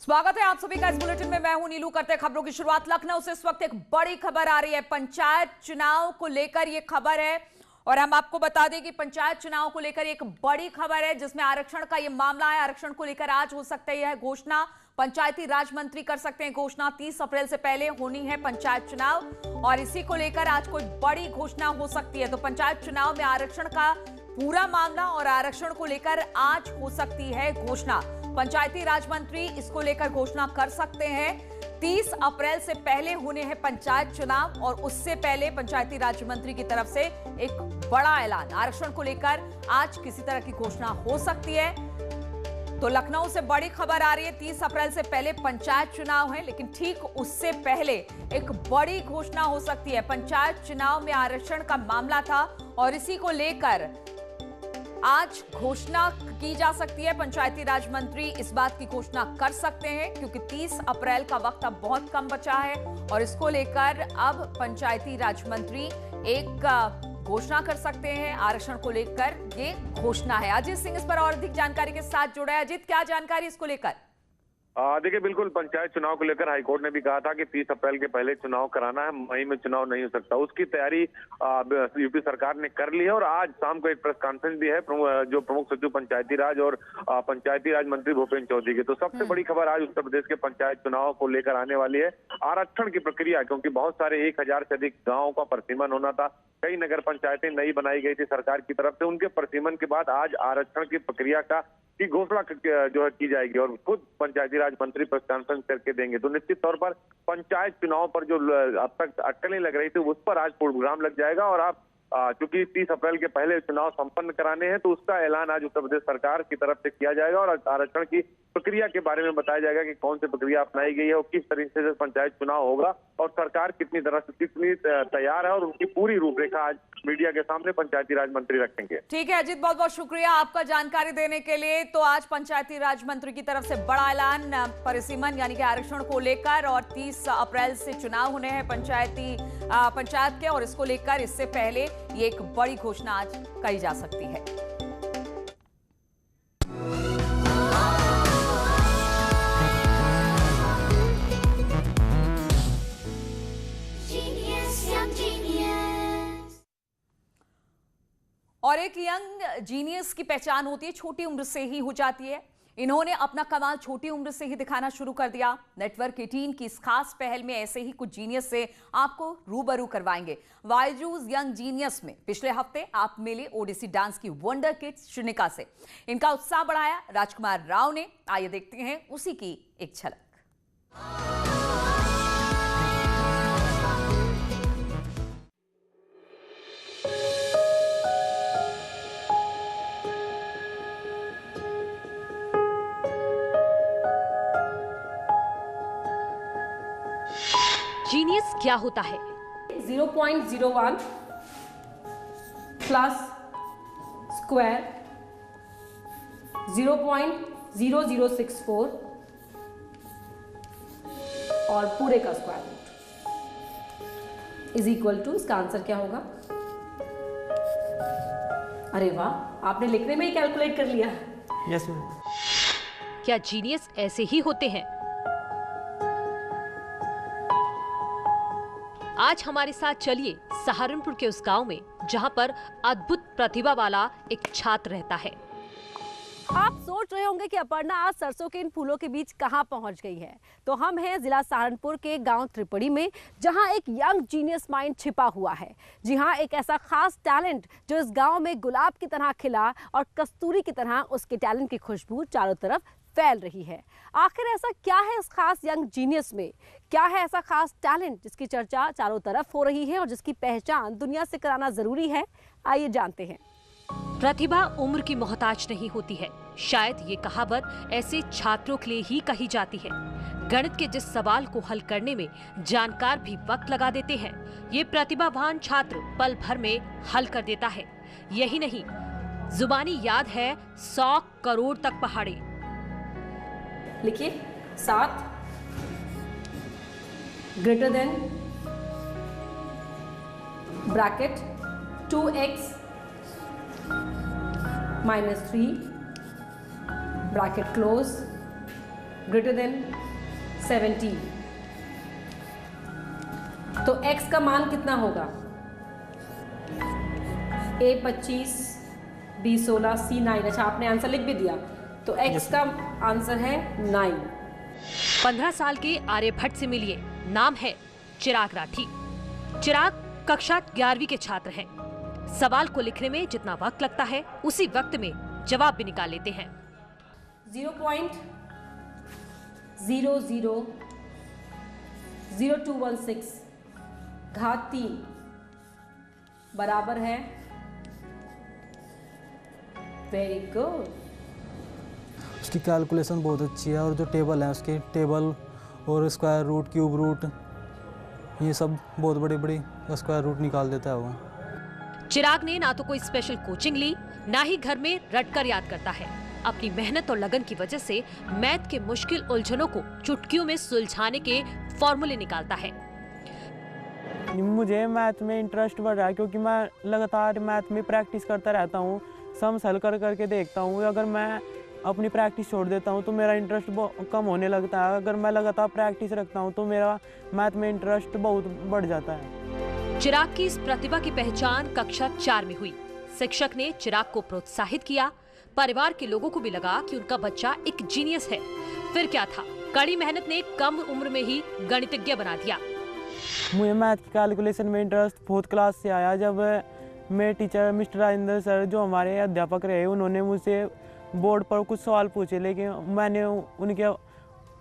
स्वागत है आप सभी का इस बुलेटिन में। मैं हूं नीलू। करते हैं खबरों की शुरुआत लखनऊ से। इस वक्त एक बड़ी खबर आ रही है पंचायत चुनाव को लेकर। यह खबर है और हम आपको बता दें कि पंचायत चुनाव को लेकर एक बड़ी खबर है जिसमें आरक्षण का यह मामला है। आरक्षण को लेकर आज हो सकता है यह घोषणा, पंचायती राज मंत्री कर सकते हैं घोषणा। 30 अप्रैल से पहले होनी है पंचायत चुनाव और इसी को लेकर आज कोई बड़ी घोषणा हो सकती है। तो पंचायत चुनाव में आरक्षण का पूरा मामला और आरक्षण को लेकर आज हो सकती है घोषणा। पंचायती राज मंत्री इसको लेकर घोषणा कर सकते हैं। 30 अप्रैल से पहले होने हैं पंचायत चुनाव और उससे पहले पंचायती राज मंत्री की तरफ से एक बड़ा ऐलान आरक्षण को लेकर आज किसी तरह की घोषणा हो सकती है। तो लखनऊ से बड़ी खबर आ रही है। 30 अप्रैल से पहले पंचायत चुनाव है, लेकिन ठीक उससे पहले एक बड़ी घोषणा हो सकती है। पंचायत चुनाव में आरक्षण का मामला था और इसी को लेकर आज घोषणा की जा सकती है। पंचायती राज मंत्री इस बात की घोषणा कर सकते हैं क्योंकि 30 अप्रैल का वक्त अब बहुत कम बचा है और इसको लेकर अब पंचायती राज मंत्री एक घोषणा कर सकते हैं। आरक्षण को लेकर ये घोषणा है। अजीत सिंह इस पर और अधिक जानकारी के साथ जुड़ा है। अजीत, क्या जानकारी इसको लेकर? देखिए, बिल्कुल पंचायत चुनाव को लेकर हाईकोर्ट ने भी कहा था कि 30 अप्रैल के पहले चुनाव कराना है, मई में चुनाव नहीं हो सकता। उसकी तैयारी यूपी सरकार ने कर ली है और आज शाम को एक प्रेस कॉन्फ्रेंस भी है जो प्रमुख सचिव पंचायती राज और पंचायती राज मंत्री भूपेन्द्र चौधरी की। तो सबसे बड़ी खबर आज उत्तर प्रदेश के पंचायत चुनाव को लेकर आने वाली है आरक्षण की प्रक्रिया, क्योंकि बहुत सारे 1000 से अधिक गाँव का परिसीमन होना था। कई नगर पंचायतें नई बनाई गई थी सरकार की तरफ से, उनके परिसीमन के बाद आज आरक्षण की प्रक्रिया की घोषणा जो है की जाएगी और खुद पंचायती राज मंत्री प्रेस कॉन्फ्रेंस करके देंगे। तो निश्चित तौर पर पंचायत चुनाव पर जो अब तक अटकलें लग रही थी उस पर आज प्रोग्राम लग जाएगा और आप चूंकि 30 अप्रैल के पहले चुनाव संपन्न कराने हैं तो उसका ऐलान आज उत्तर प्रदेश सरकार की तरफ से किया जाएगा और आरक्षण की प्रक्रिया के बारे में बताया जाएगा कि कौन सी प्रक्रिया अपनाई गई है और किस तरीके से पंचायत चुनाव होगा और सरकार कितनी तैयार है और उनकी पूरी रूपरेखा आज मीडिया के सामने पंचायती राज मंत्री रखेंगे। ठीक है अजीत, बहुत बहुत शुक्रिया आपका जानकारी देने के लिए। तो आज पंचायती राज मंत्री की तरफ से बड़ा ऐलान परिसीमन यानी कि आरक्षण को लेकर और 30 अप्रैल से चुनाव होने हैं पंचायत के और इसको लेकर इससे पहले ये एक बड़ी घोषणा आज कही जा सकती है। और एक यंग जीनियस की पहचान होती है, छोटी उम्र से ही हो जाती है। इन्होंने अपना कमाल छोटी उम्र से ही दिखाना शुरू कर दिया। नेटवर्क 18 की इस खास पहल में ऐसे ही कुछ जीनियस से आपको रूबरू करवाएंगे। वाइजूज यंग जीनियस में पिछले हफ्ते आप मिले ओडिसी डांस की वंडर किड श्रीनिका से। इनका उत्साह बढ़ाया राजकुमार राव ने। आइए देखते हैं उसी की एक झलक। जीनियस क्या होता है? 0.01 प्लस स्क्वायर 0.0064 और पूरे का square root is equal to, इसका आंसर क्या होगा? अरे वाह, आपने लिखने में ही कैलकुलेट कर लिया। Yes ma'am. क्या जीनियस ऐसे ही होते हैं? आज हमारे साथ चलिए सहारनपुर के उस गांव में जहां पर अद्भुत प्रतिभा वाला एक छात्र रहता है। आप सोच रहे होंगे कि अपर्णा आज सरसों के इन फूलों के बीच कहां पहुंच गई है। तो हम हैं जिला सहारनपुर के गांव त्रिपड़ी में, जहां एक यंग जीनियस माइंड छिपा हुआ है। जी हां, एक ऐसा खास टैलेंट जो इस गांव में गुलाब की तरह खिला और कस्तूरी की तरह उसके टैलेंट की खुशबू चारों तरफ फैल रही है। आखिर ऐसा क्या है इस खास यंग जीनियस में? क्या है ऐसा खास टैलेंट जिसकी चर्चा चारों तरफ हो रही है और जिसकी पहचान दुनिया से कराना जरूरी है? आइए जानते हैं। प्रतिभा उम्र की मोहताज नहीं होती है। शायद ये कहावत ऐसे छात्रों के लिए ही कही जाती है। गणित के जिस सवाल को हल करने में जानकार भी वक्त लगा देते हैं, ये प्रतिभावान छात्र पल भर में हल कर देता है। यही नहीं, जुबानी याद है 100 करोड़ तक पहाड़े। लिखिए 7 greater than bracket 2x minus 3 bracket close greater than 70। तो x का मान कितना होगा? A 25, B 16, C 9। अच्छा, आपने आंसर लिख भी दिया, तो x का आंसर है 9। 15 साल के आर्यभट्ट से मिलिए। नाम है चिराग राठी। चिराग कक्षा 11वीं के छात्र हैं। सवाल को लिखने में जितना वक्त लगता है उसी वक्त में जवाब भी निकाल लेते हैं। 0.000216 घात 3 बराबर है, वेरी गुड। उसकी कैलकुलेशन बहुत अच्छी है और जो टेबल है उसके टेबल और स्क्वायर रूट, क्यूब रूट, ये सब बहुत बड़ी बड़ी स्क्वायर रूट निकाल देता है वो। चिराग ने ना तो कोई स्पेशल कोचिंग ली, ना ही घर में रटकर याद करता है। अपनी मेहनत और लगन की वजह से मैथ के मुश्किल उलझनों को चुटकियों में सुलझाने के फॉर्मूले निकालता है। मुझे मैथ में इंटरेस्ट बढ़ रहा है क्योंकि मैं लगातार मैथ में प्रैक्टिस करता रहता हूँ, सम्स हल कर करके देखता हूँ। अगर मैं अपनी प्रैक्टिस छोड़ देता हूँ तो मेरा इंटरेस्ट कम होने लगता है। अगर मैं लगातार प्रैक्टिस रखता हूँ तो मेरा मैथ में इंटरेस्ट बहुत बढ़ जाता है। चिराग की इस प्रतिभा की पहचान कक्षा 4 में हुई। शिक्षक ने चिराग को प्रोत्साहित किया। परिवार के लोगों को भी लगा कि उनका बच्चा एक जीनियस है। फिर क्या था, कड़ी मेहनत ने कम उम्र में ही गणितज्ञ बना दिया। मुझे मैथ की कैलकुलेशन में इंटरेस्ट 4th क्लास से आया, जब मेरे टीचर मिस्टर राजेंद्र सर जो हमारे अध्यापक रहे, उन्होंने मुझसे बोर्ड पर कुछ सवाल पूछे, लेकिन मैंने उनके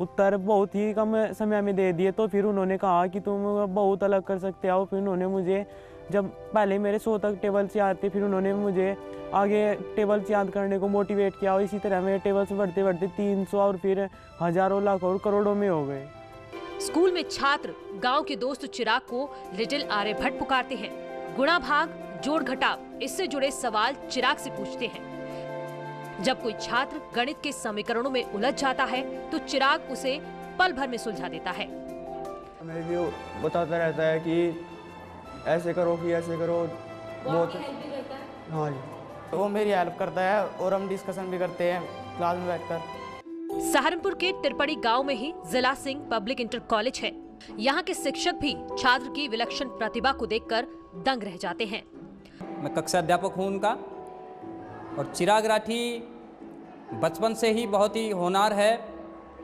उत्तर बहुत ही कम समय में दे दिए। तो फिर उन्होंने कहा कि तुम बहुत अलग कर सकते हो। फिर उन्होंने मुझे, जब पहले मेरे 100 तक टेबल्स याद थे, फिर उन्होंने मुझे आगे टेबल्स याद करने को मोटिवेट किया और इसी तरह मेरे टेबल्स बढ़ते बढ़ते 300 और फिर हजारों, लाखों और करोड़ों में हो गए। स्कूल में छात्र गांव के दोस्त चिराग को लिटिल आर्यभट्ट पुकारते हैं। गुणा भाग, जोड़ घटाव, इससे जुड़े सवाल चिराग से पूछते हैं। जब कोई छात्र गणित के समीकरणों में उलझ जाता है तो चिराग उसे पल भर में सुलझा देता है। हमें भी बताता रहता है कि ऐसे करो कि ऐसे करो। बहुत हाँ जी, वो मेरी हेल्प करता है और हम डिस्कशन भी करते हैं क्लास में बैठकर। सहारनपुर के तिरपड़ी गांव में ही जिला सिंह पब्लिक इंटर कॉलेज है। यहाँ के शिक्षक भी छात्र की विलक्षण प्रतिभा को देखकर दंग रह जाते हैं। मैं कक्षा अध्यापक हूँ उनका, और चिराग राठी बचपन से ही बहुत ही होनहार है,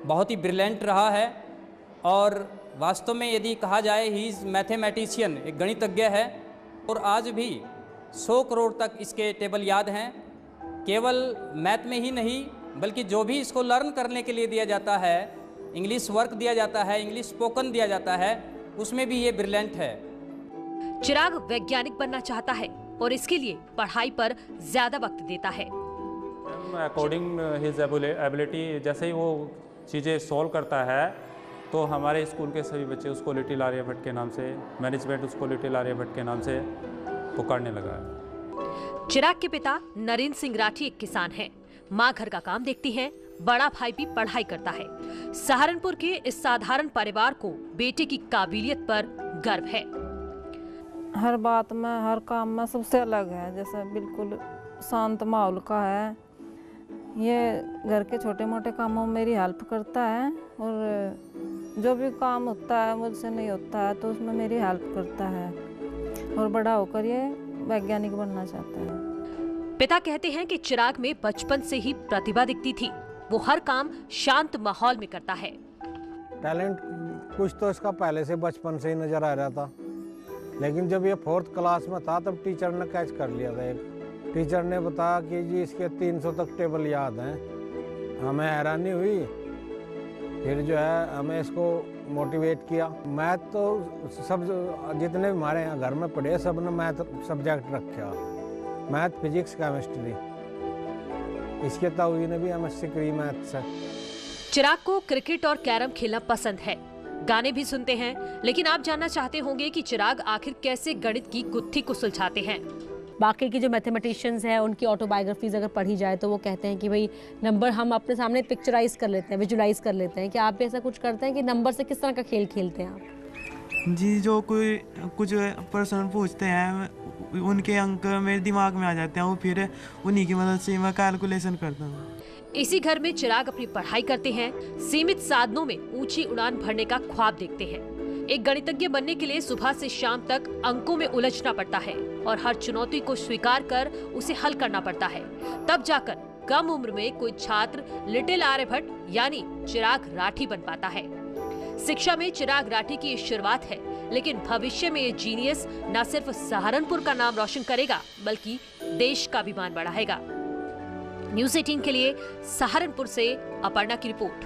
बहुत ही ब्रिलियंट रहा है। और वास्तव में यदि कहा जाए ही इज़ मैथमेटिशियन, एक गणितज्ञ है। और आज भी 100 करोड़ तक इसके टेबल याद हैं। केवल मैथ में ही नहीं बल्कि जो भी इसको लर्न करने के लिए दिया जाता है, इंग्लिश वर्क दिया जाता है, इंग्लिश स्पोकन दिया जाता है, उसमें भी ये ब्रिलियंट है। चिराग वैज्ञानिक बनना चाहता है और इसके लिए पढ़ाई पर ज्यादा वक्त देता है। अकॉर्डिंग हिज एबिलिटी, जैसे ही वो चीज़ें सॉल्व करता है तो हमारे स्कूल के सभी बच्चे उसको लिटिल आर्यभट्ट के नाम से, मैनेजमेंट उसको लिटिल आर्यभट्ट के नाम से पुकारने लगा है। चिराग के पिता नरेंद्र सिंह राठी एक किसान हैं। माँ घर का काम देखती है, बड़ा भाई भी पढ़ाई करता है। सहारनपुर के इस साधारण परिवार को बेटे की काबिलियत पर गर्व है। हर बात में, हर काम में सबसे अलग है, जैसे बिल्कुल शांत माहौल का है। ये घर के छोटे मोटे कामों में मेरी हेल्प करता है और जो भी काम होता है मुझसे नहीं होता है तो उसमें मेरी हेल्प करता है। और बड़ा होकर ये वैज्ञानिक बनना चाहता है। पिता कहते हैं कि चिराग में बचपन से ही प्रतिभा दिखती थी। वो हर काम शांत माहौल में करता है। टैलेंट कुछ तो इसका पहले से बचपन से ही नजर आ रहा था, लेकिन जब ये 4th क्लास में था तब टीचर ने कैच कर लिया था। एक टीचर ने बताया कि जी इसके 300 तक टेबल याद हैं। हमें हैरानी हुई, फिर जो है हमें इसको मोटिवेट किया। मैथ तो सब जितने भी हमारे यहाँ घर में पढ़े सब ने मैथ सब्जेक्ट रखा, मैथ, फिजिक्स, केमिस्ट्री। इसके ताऊ ने भी MSc करी मैथ से। चिराग को क्रिकेट और कैरम खेलना पसंद है, गाने भी सुनते हैं। लेकिन आप जानना चाहते होंगे कि चिराग आखिर कैसे गणित की गुत्थी को सुलझाते हैं। बाकी के जो मैथमेटिशियंस हैं उनकी ऑटोबायोग्राफीज अगर पढ़ी जाए तो वो कहते हैं कि भाई नंबर हम अपने सामने पिक्चराइज कर लेते हैं, विजुलाइज कर लेते हैं। क्या आप भी ऐसा कुछ करते हैं कि नंबर से किस तरह का खेल खेलते हैं आप? जी, जो कोई कुछ प्रश्न पूछते हैं उनके अंक मेरे दिमाग में आ जाते हैं, वो फिर उन्हीं की मदद से मैं कैलकुलेशन करता हूँ। इसी घर में चिराग अपनी पढ़ाई करते हैं, सीमित साधनों में ऊंची उड़ान भरने का ख्वाब देखते हैं। एक गणितज्ञ बनने के लिए सुबह से शाम तक अंकों में उलझना पड़ता है और हर चुनौती को स्वीकार कर उसे हल करना पड़ता है। तब जाकर कम उम्र में कोई छात्र लिटिल आर्यभट्ट यानी चिराग राठी बन पाता है। शिक्षा में चिराग राठी की ये शुरुआत है, लेकिन भविष्य में ये जीनियस न सिर्फ सहारनपुर का नाम रोशन करेगा बल्कि देश का भी मान बढ़ाएगा। न्यूज़ 18 के लिए सहारनपुर से अपर्णा की रिपोर्ट।